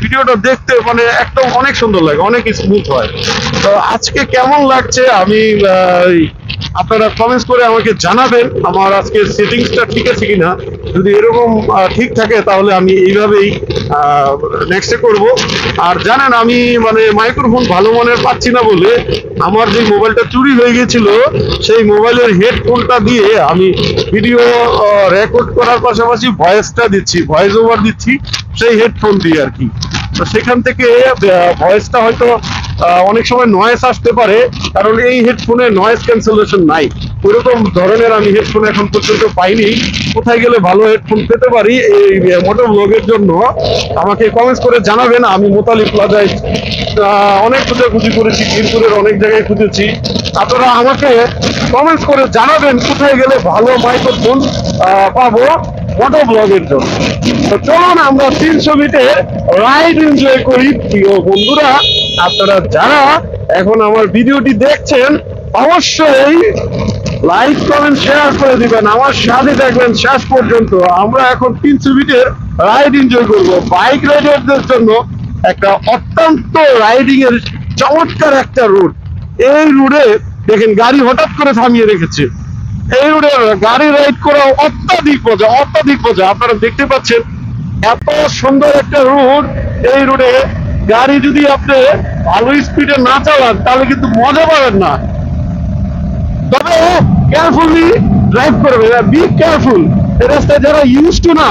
ভিডিওটা দেখতে মানে একদম অনেক সুন্দর লাগে, অনেক স্মুথ হয়। তো আজকে কেমন লাগছে আমি আপনারা কমেন্টস করে আমাকে জানাবেন আমার আজকের সেটিংসটা ঠিক আছে কিনা। যদি এরকম ঠিক থাকে তাহলে আমি এইভাবেই নেক্সটে করব। আর জানেন আমি মানে মাইক্রোফোন ভালো মানের পাচ্ছি না বলে আমার যে মোবাইলটা চুরি হয়ে গিয়েছিল, সেই মোবাইলের হেডফোনটা দিয়ে আমি ভিডিও রেকর্ড করার পাশাপাশি ভয়েসটা দিচ্ছি, ভয়েস ওভার দিচ্ছি সেই হেডফোন দিয়ে আর কি। তো সেখান থেকে ভয়েসটা হয়তো অনেক সময় নয়েজ আসতে পারে, কারণ এই হেডফোনে নয়েজ ক্যান্সেলেশন নাই। ওইরকম ধরনের আমি হেডফোন এখন পর্যন্ত পাইনি। কোথায় গেলে ভালো হেডফোন পেতে পারি এই মোটো ব্লগের জন্য আমাকে কমেন্টস করে জানাবেন। আমি মোতালি প্লাজায় অনেক খোঁজাখুঁজি করেছি, মিরপুরের অনেক জায়গায় খুঁজেছি। আপনারা আমাকে কমেন্টস করে জানাবেন কোথায় গেলে ভালো মাইক্রোফোন পাবো মোটো ব্লগের জন্য। তো চলুন আমরা 300 মিটার রাইড এনজয় করি। প্রিয় বন্ধুরা, আপনারা যারা এখন আমার ভিডিওটি দেখছেন অবশ্যই লাইক কমেন্ট শেয়ার করে দিবেন, আমার সাথে থাকবেন শেষ পর্যন্ত। আমরা এখন 300 মিটার রাইড এনজয় করব। বাইক রাইডারদের জন্য একটা অত্যন্ত রাইডিং এর চমৎকার একটা রুট। এই রুটে দেখেন গাড়ি হঠাৎ করে থামিয়ে রেখেছে। এই রোডে গাড়ি রাইড করা অত্যাধিক মজা, অত্যাধিক মজা। আপনারা দেখতে পাচ্ছেন এত সুন্দর একটা রোড। এই রোডে গাড়ি যদি আপনি ভালো স্পিডে না চালান তাহলে কিন্তু মজা পাবেন না। তবে কেয়ারফুলি ড্রাইভ করবেন, বি কেয়ারফুল। এই রাস্তায় যারা ইউজ টু না,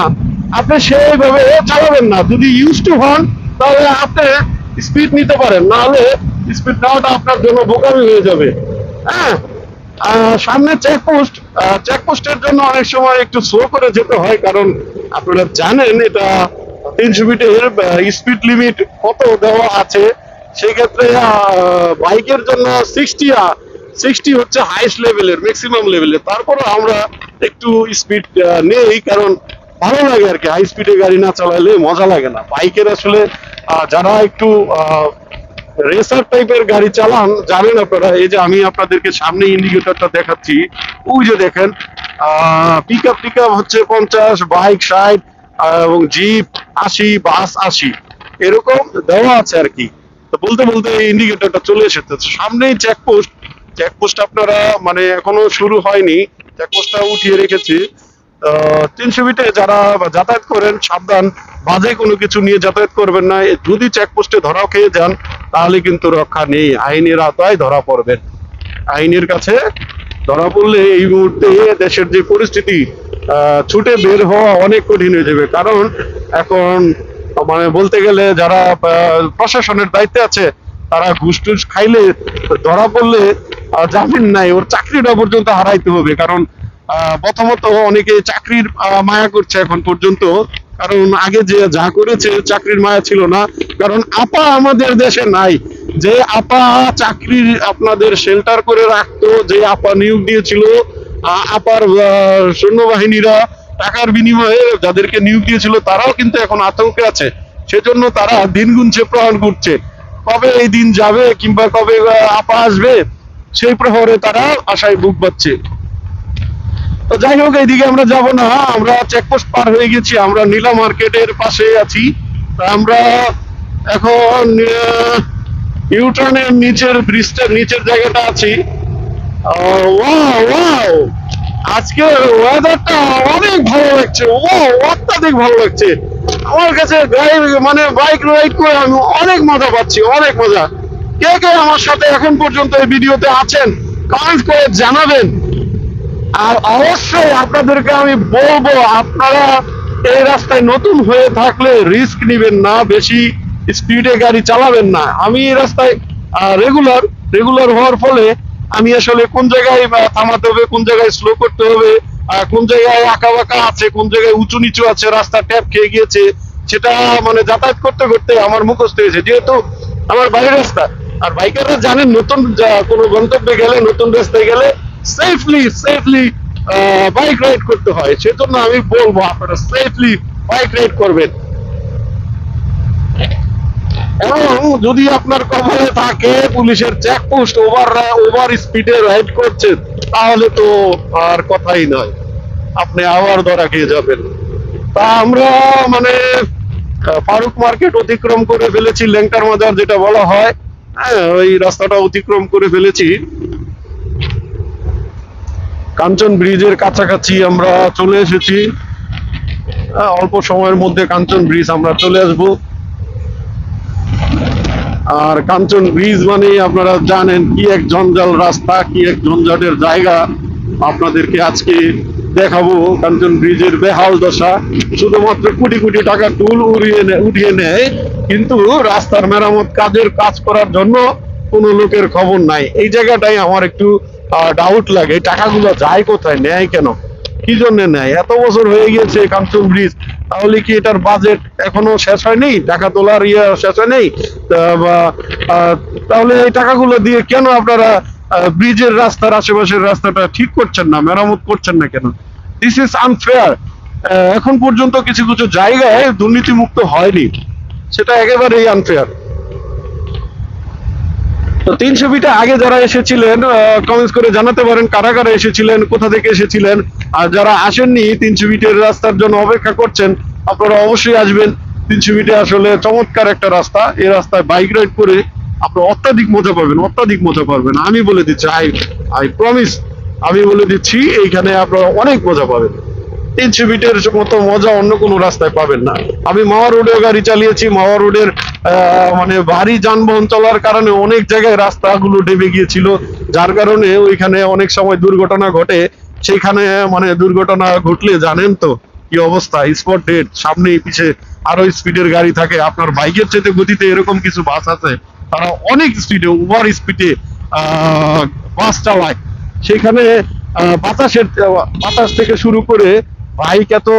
আপনি সেইভাবে চালাবেন না। যদি ইউজ টু হন তাহলে আপনি স্পিড নিতে পারেন, নাহলে স্পিড নেওয়াটা আপনার জন্য বোকামি হয়ে যাবে। হ্যাঁ, সামনে চেকপোস্ট, চেকপোস্টের জন্য অনেক সময় একটু স্লো করে যেতে হয়, কারণ আপনারা জানেন এটা 300 মিটার স্পিড লিমিট কত দেওয়া আছে। সেই ক্ষেত্রে বাইকের জন্য 60 হচ্ছে হাইস্ট লেভেলের, ম্যাক্সিমাম লেভেলের। তারপরে আমরা একটু স্পিড নেই, কারণ ভালো লাগে আর কি। হাই স্পিডে গাড়ি না চালালে মজা লাগে না। বাইকের আসলে যারা একটু রেসার টাইপের গাড়ি চালান জানেন আপনারা। এই যে আমি আপনাদেরকে সামনে ইন্ডিকেটরটা দেখাচ্ছি, ওই যে দেখেন পিকআপ হচ্ছে 50, বাইক 60 এবং জিপ 80, বাস 80, এরকম দেওয়া আছে আর কি। তো বলতে বলতে এই ইন্ডিকেটরটা চলে এসেছে। সামনেই চেকপোস্ট, চেকপোস্ট আপনারা মানে এখনো শুরু হয়নি, চেকপোস্টটা উঠিয়ে রেখেছি। 300 মিটারে যারা যাতায়াত করেন সাবধান, বাজে কোনো কিছু নিয়ে যাতায়াত করবেন না। যদি চেকপোস্টে ধরা খেয়ে যান তাহলে কিন্তু রক্ষা নেই, আইনের আওতায় ধরা পড়বেন। আইনের কাছে ধরা পড়লে এই মুহূর্তে দেশের যে পরিস্থিতি, ছুটে বের হওয়া অনেক কঠিন হয়ে যাবে। কারণ এখন মানে বলতে গেলে যারা প্রশাসনের দায়িত্বে আছে তারা ঘুষ টুস খাইলে, ধরা পড়লে জামিন নাই, ওর চাকরিটা পর্যন্ত হারাইতে হবে। কারণ প্রথমত অনেকে চাকরির মায়া করছে এখন পর্যন্ত, কারণ আগে যে যা করেছে চাকরির মায়া ছিল না। কারণ আপা আমাদের দেশে নাই, যে আপা চাকরির আপনাদের শেল্টার করে রাখতো, যে আপা নিয়োগ দিয়েছিল, আপার সৈন্যবাহিনীরা টাকার বিনিময়ে যাদেরকে নিয়োগ দিয়েছিল তারাও কিন্তু এখন আতঙ্কে আছে। সেজন্য তারা দিন গুনছে, প্রহর করছে, কবে এই দিন যাবে কিংবা কবে আপা আসবে, সেই প্রহরে তারা আশায় বুক বাচ্ছে। তো যাই হোক, এইদিকে আমরা যাব না, আমরা চেকপোস্ট পার হয়ে গেছি, আমরা নীলা মার্কেটের পাশে আছি। তা আমরা এখন ইউটার্নের নিচের ব্রিজটার নিচের জায়গাটা আছি। ওয়াও ওয়াও, আজকে ওয়েদারটা অনেক ভালো লাগছে, ওয়াও অত্যাধিক ভালো লাগছে আমার কাছে। মানে বাইক রাইড করে আমি অনেক মজা পাচ্ছি, অনেক মজা। কে কে আমার সাথে এখন পর্যন্ত এই ভিডিওতে আছেন কমেন্ট করে জানাবেন। আর অবশ্যই আপনাদেরকে আমি বলবো, আপনারা এই রাস্তায় নতুন হয়ে থাকলে রিস্ক নিবেন না, বেশি স্পিডে গাড়ি চালাবেন না। আমি এই রাস্তায় রেগুলার রেগুলার হওয়ার ফলে আমি আসলে কোন জায়গায় থামাতে হবে, কোন জায়গায় স্লো করতে হবে, কোন জায়গায় আঁকা বাঁকা আছে, কোন জায়গায় উঁচু নিচু আছে, রাস্তা ট্যাপ খেয়ে গিয়েছে, সেটা মানে যাতায়াত করতে করতে আমার মুখস্থ হয়েছে, যেহেতু আমার বাইরের রাস্তা। আর বাইকাররা জানেন নতুন কোনো গন্তব্যে গেলে, নতুন রাস্তায় গেলে সেফলি সেফলি বাইক রাইড করতে হয়। সেজন্য আমি বলবো আপনারা সেফলি বাইক রাইড করবেন। এবং যদি আপনার কবলে থাকে পুলিশের চেকপোস্ট, ওভার স্পিডে রাইড করছেন, তাহলে তো আর কথাই নয়, আপনি আবার ধরা খেয়ে যাবেন। তা আমরা মানে ফারুক মার্কেট অতিক্রম করে ফেলেছি, লেংটার মাজার যেটা বলা হয়, হ্যাঁ ওই রাস্তাটা অতিক্রম করে ফেলেছি। কাঞ্চন ব্রিজের কাছাকাছি আমরা চলে এসেছি। অল্প সময়ের মধ্যে কাঞ্চন ব্রিজ আমরা চলে আসব। আর কাঞ্চন ব্রিজ মানে আপনারা জানেন কি এক জঞ্জাল রাস্তা, কি এক ঝঞ্ঝাটের জায়গা। আপনাদেরকে আজকে দেখাবো কাঞ্চন ব্রিজের বেহাল দশা। শুধুমাত্র কোটি কোটি টাকা টুল উঠিয়ে নেয়, কিন্তু রাস্তার মেরামত কাজ করার জন্য কোনো লোকের খবর নাই। এই জায়গাটাই আমার একটু ডাউট লাগে, এই টাকাগুলো যায় কোথায়, নেয় কেন, কি জন্য নেয়? এত বছর হয়ে গিয়েছে কাঞ্চন ব্রিজ, তাহলে কি এটার বাজেট এখনো শেষ হয়নি? টাকা তোলার শেষ হয় নেই? তাহলে এই টাকাগুলো দিয়ে কেন আপনারা ব্রিজের রাস্তার আশেপাশের রাস্তাটা ঠিক করছেন না, মেরামত করছেন না কেন? This is unfair. এখন পর্যন্ত কিছু কিছু জায়গায় দুর্নীতি মুক্ত হয়নি, সেটা একেবারেই আনফেয়ার। তো 300 ফিটে আগে যারা এসেছিলেন কমেন্টস করে জানাতে পারেন কারা কারা এসেছিলেন, কোথা থেকে এসেছিলেন। আর যারা আসেননি, 300 ফিটের রাস্তার জন্য অপেক্ষা করছেন, আপনারা অবশ্যই আসবেন। 300 ফিটে আসলে চমৎকার একটা রাস্তা, এই রাস্তায় বাইক রাইড করে আপনারা অত্যাধিক মজা পাবেন, অত্যাধিক মজা পাবেন। আমি বলে দিচ্ছি, আই প্রমিস, আমি বলে দিচ্ছি এইখানে আপনারা অনেক মজা পাবেন। 300 ফিটের মতো মজা অন্য কোনো রাস্তায় পাবেন না। আমি মাওয়া রোডেও গাড়ি চালিয়েছি, মাওয়া রোডের মানে ভারী যানবাহন চলার কারণে অনেক জায়গায় রাস্তাগুলো ডেবে গিয়েছিল, যার কারণে ওইখানে অনেক সময় দুর্ঘটনা ঘটে। সেখানে মানে দুর্ঘটনা ঘটলে জানেন তো কি অবস্থা, স্পট ডেড। সামনে পিছে আরো স্পিডের গাড়ি থাকে, আপনার বাইকের চেয়ে গতিতে এরকম কিছু বাস আছে, তারা অনেক স্পিডে, ওভার স্পিডে বাস চালায়। সেখানে বাতাস থেকে শুরু করে বাইক এত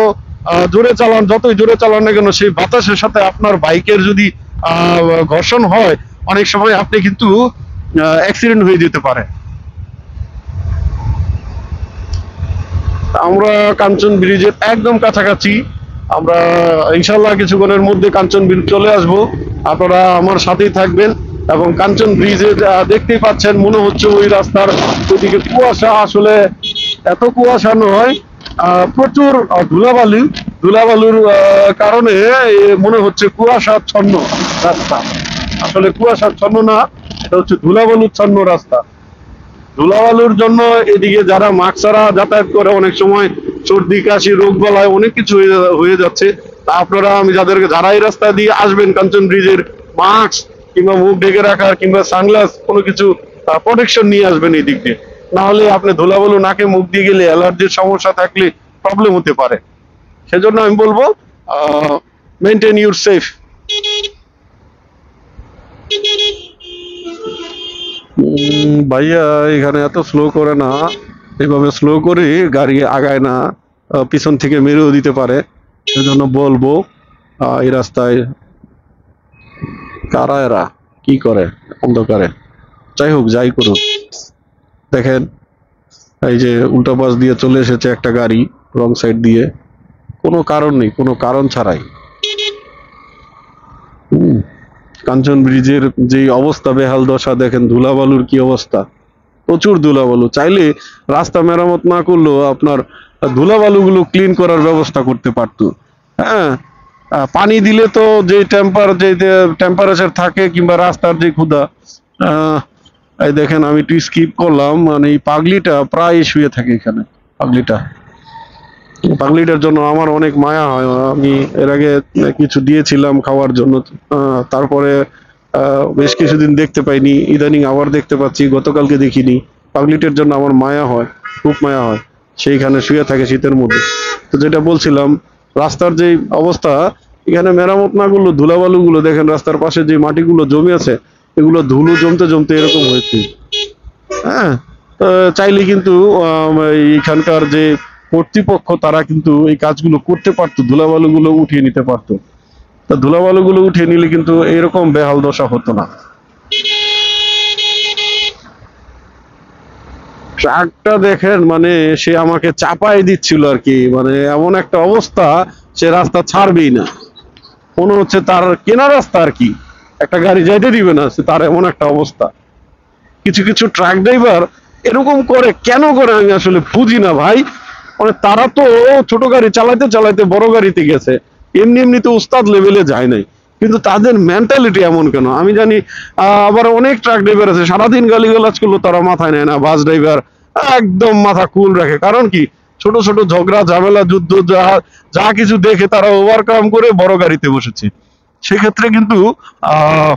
জোরে চালান, যতই জোরে চালান না কেন, সেই বাতাসের সাথে আপনার বাইকের যদি ঘর্ষণ হয়, অনেক সময় আপনি কিন্তু অ্যাক্সিডেন্ট হয়ে যেতে পারে। আমরা কাঞ্চন ব্রিজের একদম কাছাকাছি, আমরা ইনশাল্লাহ কিছুক্ষণের মধ্যে কাঞ্চন ব্রিজ চলে আসব। আপনারা আমার সাথেই থাকবেন। এবং কাঞ্চন ব্রিজে দেখতেই পাচ্ছেন, মনে হচ্ছে ওই রাস্তার ওইদিকে কুয়াশা, আসলে এত কুয়াশা নয়, প্রচুর ধুলাবালুর কারণে মনে হচ্ছে কুয়াশাচ্ছন্ন রাস্তা। আসলে কুয়াশাচ্ছন্ন না, এটা হচ্ছে ধুলাবালুচ্ছন্ন রাস্তা। ধুলাবালুর জন্য এদিকে যারা মাস্ক ছাড়া যাতায়াত করে, অনেক সময় সর্দি কাশি রোগ বলায় অনেক কিছু হয়ে যাচ্ছে। তা আপনারা, আমি যারা এই রাস্তা দিয়ে আসবেন, কাঞ্চন ব্রিজের মাস্ক কিংবা মুখ ঢেকে রাখার কিংবা সানগ্লাস কোনো কিছু প্রোটেকশন নিয়ে আসবেন এই দিক দিয়ে। না হলে আপনি ধুলাবালু নাকে মুখ দিয়ে গেলে অ্যালার্জির সমস্যা থাকলে প্রবলেম হতে পারে। সেজন্য আমি বলবো মেনটেন ইউর সেফ। ভাইয়া এখানে এত স্লো করে না, এইভাবে স্লো করে গাড়ি আগায় না, পিছন থেকে মেরেও দিতে পারে। সেজন্য বলবো এই রাস্তায় কারা এরা কি করে অন্ধকারে। যাই হোক, যাই করুক, দেখেন এই যে উল্টা পাশ দিয়ে চলে এসেছে একটা গাড়ি রং সাইড দিয়ে, কোনো কারণ নেই, কোনো কারণ ছাড়াই। হুম। কাঞ্চন ব্রিজের যে অবস্থা, বেহাল দশা দেখেন, ধুলাবালুর কি অবস্থা, প্রচুর ধুলাবালু। চাইলে রাস্তা মেরামত না করলেও আপনার ধুলাবালুগুলো ক্লিন করার ব্যবস্থা করতে পারতো। হ্যাঁ, পানি দিলে তো যে টেম্পারেচার থাকে কিংবা রাস্তার যে ক্ষুধা, আহ, এই দেখেন আমি একটু স্কিপ করলাম, মানে এই পাগলিটা প্রায় শুয়ে থাকে এখানে। পাগলিটা পাগলিটার জন্য আমার অনেক মায়া হয়। আমি এর আগে কিছু দিয়েছিলাম খাওয়ার জন্য, তারপরে বেশ কিছুদিন দেখতে পাইনি, ইদানিং আবার দেখতে পাচ্ছি, গতকালকে দেখিনি। পাগলিটার জন্য আমার মায়া হয়, খুব মায়া হয়। সেইখানে শুয়ে থাকে শীতের মধ্যে। তো যেটা বলছিলাম, রাস্তার যে অবস্থা, এখানে মেরামত না করলে ধুলাবালু গুলো দেখেন, রাস্তার পাশে যে মাটিগুলো জমে আছে, এগুলো ধুলো জমতে জমতে এরকম হয়েছে। হ্যাঁ, তো চাইলে কিন্তু এখানকার যে কর্তৃপক্ষ, তারা কিন্তু এই কাজগুলো করতে পারতো, ধুলাবালুগুলো উঠিয়ে নিতে পারতো। তা ধুলাবালুগুলো উঠিয়ে নিলে কিন্তু এরকম বেহাল দশা হতো না। ট্রাকটা দেখেন, মানে সে আমাকে চাপাই দিচ্ছিল আর কি, মানে এমন একটা অবস্থা, সে রাস্তা ছাড়বেই না। মনে হচ্ছে তার কেনা রাস্তা আর কি, একটা গাড়ি যাইতে দিবে না, সে তার এমন একটা অবস্থা। কিছু কিছু ট্রাক ড্রাইভার এরকম করে, কেন করে আমি আসলে বুঝি না ভাই। মানে তারা তো ছোট গাড়ি চালাতে চালাতে বড় গাড়িতে গেছে, এমনি এমনি তো উস্তাদ লেভেলে যায় নাই, কিন্তু তাদের মেন্টালিটি এমন কেন আমি জানি। আবার অনেক ট্রাক ড্রাইভার আছে সারাদিন গালিগালাজ করলো তারা মাথায় নেয় না। বাস ড্রাইভার একদম মাথা কুল রাখে, কারণ কি, ছোট ছোট ঝগড়া ঝামেলা যুদ্ধ যা যা কিছু দেখে তারা ওভারকাম করে বড় গাড়িতে বসেছে। সেক্ষেত্রে কিন্তু আহ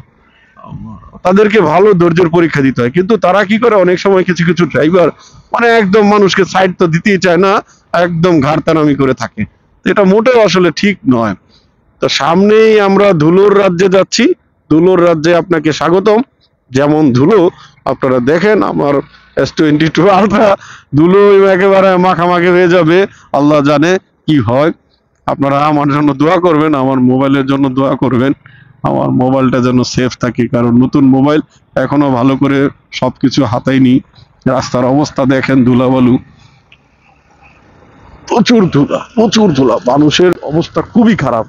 তাদেরকে ভালো ধৈর্যের পরীক্ষা দিতে হয়। কিন্তু তারা কি করে, অনেক সময় কিছু কিছু ড্রাইভার মানে একদম মানুষকে সাইড তো দিতেই চায় না, একদম ঘাড়তানামি করে থাকে। তো এটা মোটেও আসলে ঠিক নয়। তো সামনেই আমরা ধুলোর রাজ্যে যাচ্ছি, ধুলোর রাজ্যে আপনাকে স্বাগতম। যেমন ধুলো, আপনারা দেখেন আমার S22 আলট্রা ধুলো একেবারে মাখামাখি হয়ে যাবে, আল্লাহ জানে কি হয়। আপনারা আমার জন্য দোয়া করবেন, আমার মোবাইলের জন্য দোয়া করবেন, আমার মোবাইলটা যেন সেফ থাকে, কারণ নতুন মোবাইল, এখনো ভালো করে সবকিছু হাতাইনি। রাস্তার অবস্থা দেখেন, ধুলাবালু, প্রচুর ধুলা, প্রচুর ধুলা, মানুষের অবস্থা খুবই খারাপ।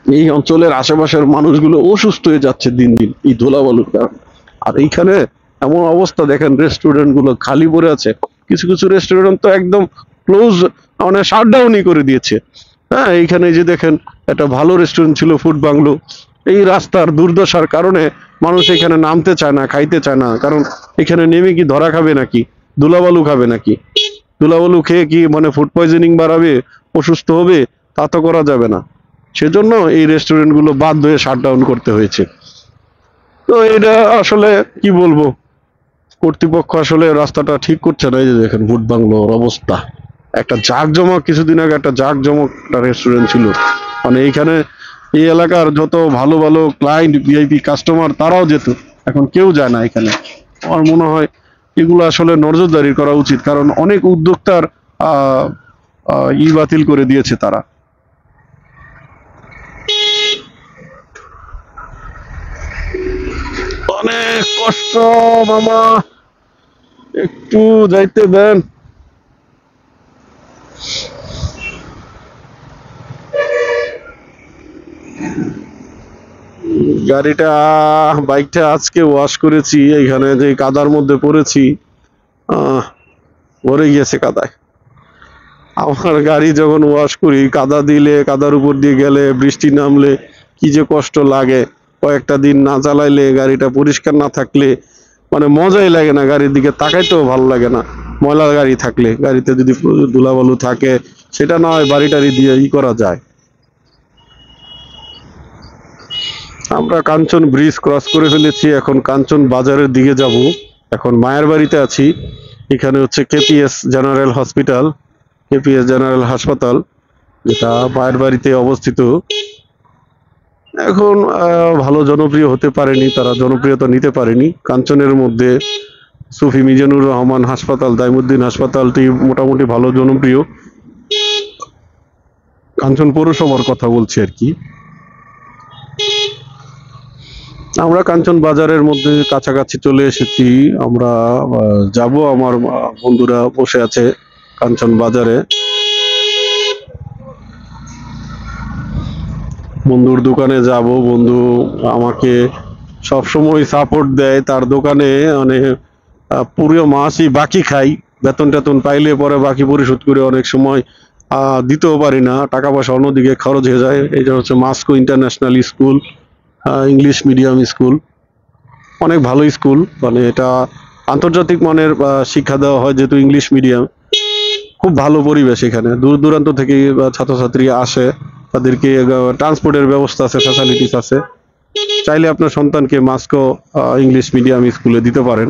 এই অঞ্চলের আশেপাশের মানুষগুলো অসুস্থ হয়ে যাচ্ছে দিন দিন এই ধুলাবালুর কারণে। আর এইখানে এমন অবস্থা দেখেন, রেস্টুরেন্ট গুলো খালি পড়ে আছে। কিছু কিছু রেস্টুরেন্ট তো একদম ক্লোজ, মানে শাটডাউনই করে দিয়েছে। হ্যাঁ, এইখানে এই যে দেখেন, একটা ভালো রেস্টুরেন্ট ছিল, ফুড বাংলো। এই রাস্তার দুর্দশার কারণে মানুষ এখানে নামতে চায় না, খাইতে চায় না, কারণ এখানে নেমে কি ধরা খাবে নাকি, ধুলাবালু খাবে নাকি? ধুলাবালু খেয়ে কি মানে ফুড পয়জনিং বাড়াবে, অসুস্থ হবে? তা তো করা যাবে না। সেজন্য এই রেস্টুরেন্ট গুলো বাধ্য হয়ে শাটডাউন করতে হয়েছে। তো এটা আসলে কি বলবো, কর্তৃপক্ষ আসলে রাস্তাটা ঠিক করছে না। এই যে দেখেন ভূত বাংলোর অবস্থা, একটা জাঁকজমক, কিছুদিন আগে একটা জাঁকজমক একটা রেস্টুরেন্ট ছিল, মানে এইখানে এই এলাকার যত ভালো ভালো ক্লায়েন্ট, ভিআইপি কাস্টমার, তারাও যেত, এখন কেউ যায় না এখানে। আমার মনে হয় এগুলো আসলে নজরদারি করা উচিত, কারণ অনেক উদ্যোক্তার আহ বাতিল করে দিয়েছে তারা। অনেক কষ্ট মামা, একটু যাইতে দেন। গাড়িটা, বাইকটা আজকে ওয়াশ করেছি, এখানে যে কাদার মধ্যে পড়েছি, আহ ভরে গিয়েছে কাদায়। আমার গাড়ি যখন ওয়াশ করি, কাদা দিলে, কাদার উপর দিয়ে গেলে, বৃষ্টি নামলে কি যে কষ্ট লাগে। কয়েকটা দিন না চালাইলে, গাড়িটা পরিষ্কার না থাকলে মানে মজাই লাগে না, গাড়ির দিকে তাকাইতেও ভালো লাগে না। ময়লা গাড়ি থাকলে, গাড়িতে যদি প্রচুর ধুলাবালু থাকে, সেটা না হয় বাড়ি টাড়ি দিয়ে করা যায়। আমরা কাঞ্চন ব্রিজ ক্রস করে ফেলেছি, এখন কাঞ্চন বাজারের দিকে যাব। এখন মায়ের বাড়িতে আছি, এখানে হচ্ছে KPS general hospital, KPS general হাসপাতাল, যেটা মায়ের বাড়িতে অবস্থিত। এখন ভালো জনপ্রিয় হতে পারেনি, তারা জনপ্রিয়তা নিতে পারেনি। কাঞ্চনের মধ্যে সুফি মিজানুর রহমান হাসপাতাল, দাইমুদ্দিন হাসপাতালটি মোটামুটি ভালো জনপ্রিয়। কাঞ্চন পৌরসভার কথা বলছি আর কি। আমরা কাঞ্চন বাজারের মধ্যে কাছাকাছি চলে এসেছি। আমরা যাব, আমার বন্ধুরা বসে আছে কাঞ্চন বাজারে। বন্ধুর দোকানে যাব। বন্ধু আমাকে সব সময় সাপোর্ট দেয়। তার দোকানে মানে পুরো মাসই বাকি খাই। বেতন টেতন পাইলে পরে বাকি পরিশোধ করে অনেক সময় দিতেও পারি না, টাকা পয়সা অন্যদিকে খরচ হয়ে যায়। এটা হচ্ছে Moscow international school, English medium school. অনেক ভালো স্কুল, মানে এটা আন্তর্জাতিক মানের শিক্ষা দেওয়া হয়, যেহেতু ইংলিশ মিডিয়াম। খুব ভালো পরিবেশ এখানে, দূর দূরান্ত থেকে ছাত্রছাত্রী আসে। তাদেরকে ট্রান্সপোর্টের ব্যবস্থা আছে, ফ্যাসিলিটিস আছে। চাইলে আপনার সন্তানকে মাস্কো ইংলিশ মিডিয়াম স্কুলে দিতে পারেন।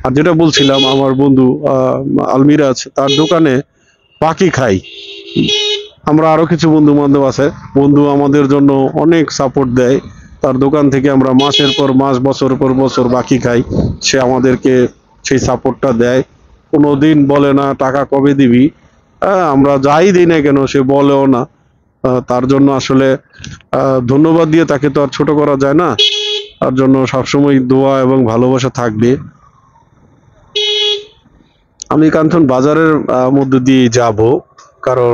আর যেটা বলছিলাম, আমার বন্ধু আলমিরাজ, তার দোকানে পাখি খাই। আমরা আরো কিছু বন্ধু বান্ধব আছে, বন্ধু আমাদের জন্য অনেক সাপোর্ট দেয়। তার দোকান থেকে আমরা মাসের পর মাস, বছর পর বছর বাকি খাই। সে আমাদেরকে সেই সাপোর্টটা দেয়। কোনোদিন বলে না টাকা কবে দিবি। আমরা যাই দিই না কেন সে বলেও না। তার জন্য আসলে ধন্যবাদ দিয়ে তাকে তো আর ছোট করা যায় না। তার জন্য সবসময় দোয়া এবং ভালোবাসা থাকবে। আমি কাঞ্চন বাজারের মধ্যে দিয়ে যাব, কারণ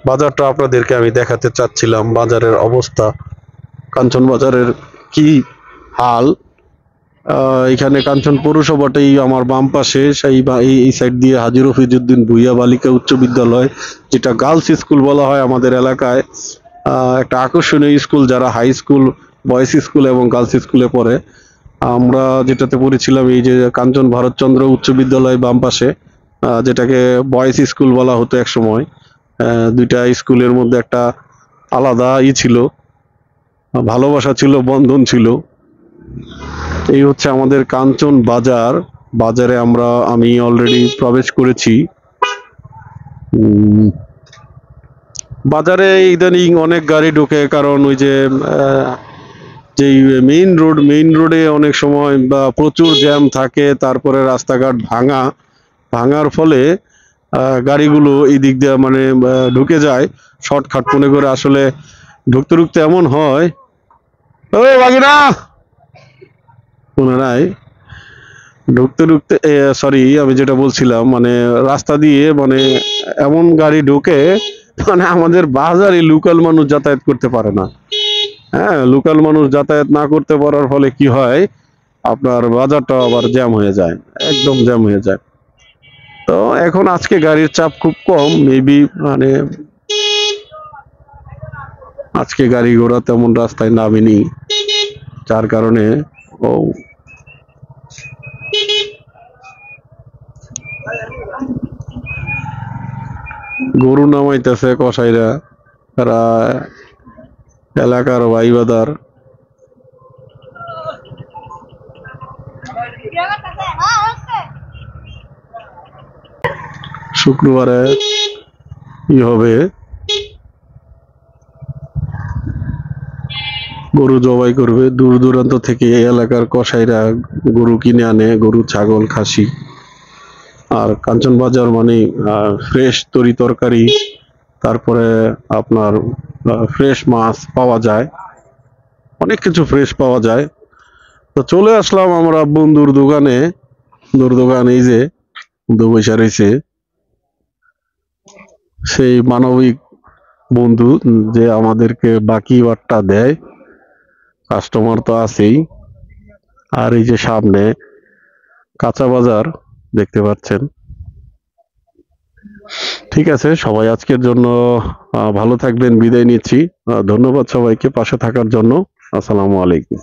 বাজারটা আপনাদেরকে আমি দেখাতে চাচ্ছিলাম, বাজারের অবস্থা, কাঞ্চন বাজারের কি হাল। এখানে কাঞ্চন পৌরসভাটাই আমার বাম পাশে, সেই এই সাইড দিয়ে হাজী রফিজউদ্দিন ভূঁইয়া বালিকা উচ্চ বিদ্যালয়, যেটা গার্লস স্কুল বলা হয় আমাদের এলাকায়। একটা আকর্ষণীয় স্কুল, যারা হাই স্কুল, বয়েজ স্কুল এবং গার্লস স্কুলে পড়ে। আমরা যেটাতে পড়েছিলাম এই যে কাঞ্চন ভারতচন্দ্র উচ্চ বিদ্যালয় বাম পাশে, যেটাকে বয়েজ স্কুল বলা হতো এক সময়। দুইটা স্কুলের মধ্যে একটা আলাদা ছিল, ভালোবাসা ছিল, বন্ধন ছিল। এই হচ্ছে আমাদের কাঞ্চন বাজার। বাজারে আমি অলরেডি প্রবেশ করেছি। বাজারে ইদানিং অনেক গাড়ি ঢোকে, কারণ ওই যে যে মেইন রোডে অনেক সময় বা প্রচুর জ্যাম থাকে। তারপরে রাস্তাঘাট ভাঙার ফলে গাড়িগুলো এই দিক দিয়ে মানে ঢুকে যায় শর্টকাট মনে করে। আসলে ঢুকতে ঢুকতে এমন হয়, ও বাগিনা মনে নাই, ঢুকতে ঢুকতে সরি, আমি যেটা বলছিলাম, মানে রাস্তা দিয়ে মানে এমন গাড়ি ঢোকে, মানে আমাদের বাজারে লোকাল মানুষ যাতায়াত করতে পারে না। হ্যাঁ, লোকাল মানুষ যাতায়াত না করতে পারার ফলে কি হয়, আপনার বাজারটা আবার জ্যাম হয়ে যায়, একদম জ্যাম হয়ে যায়। তো এখন আজকে গাড়ির চাপ খুব কম, মেবি মানে আজকে গাড়ি ঘোড়া তেমন রাস্তায় নামেনি, যার কারণে ও গরু নামাইতেছে কসাইরা, তারা এলাকার ভাইবাদার। শুক্রবারে কি হবে, গরু জবাই করবে। দূর দূরান্ত থেকে এই এলাকার কসাইরা গরু কিনে আনে, গরু, ছাগল, খাসি। আর কাঞ্চন বাজার মানে ফ্রেশ তরি তরকারি, তারপরে আপনার ফ্রেশ মাছ পাওয়া যায়, অনেক কিছু ফ্রেশ পাওয়া যায়। তো চলে আসলাম আমরা বন্ধুর দোকানে। বন্ধুর দোকান এই যে বন্ধু বৈশা রয়েছে, সেই মানবিক বন্ধু যে আমাদেরকে বাকি বাট্টা দেয়। কাস্টমার তো আছেই। আর এই যে সামনে কাঁচা বাজার দেখতে পাচ্ছেন। ঠিক আছে, সবাই আজকের জন্য ভালো থাকবেন, বিদায় নিচ্ছি। ধন্যবাদ সবাইকে পাশে থাকার জন্য। আসসালামু আলাইকুম।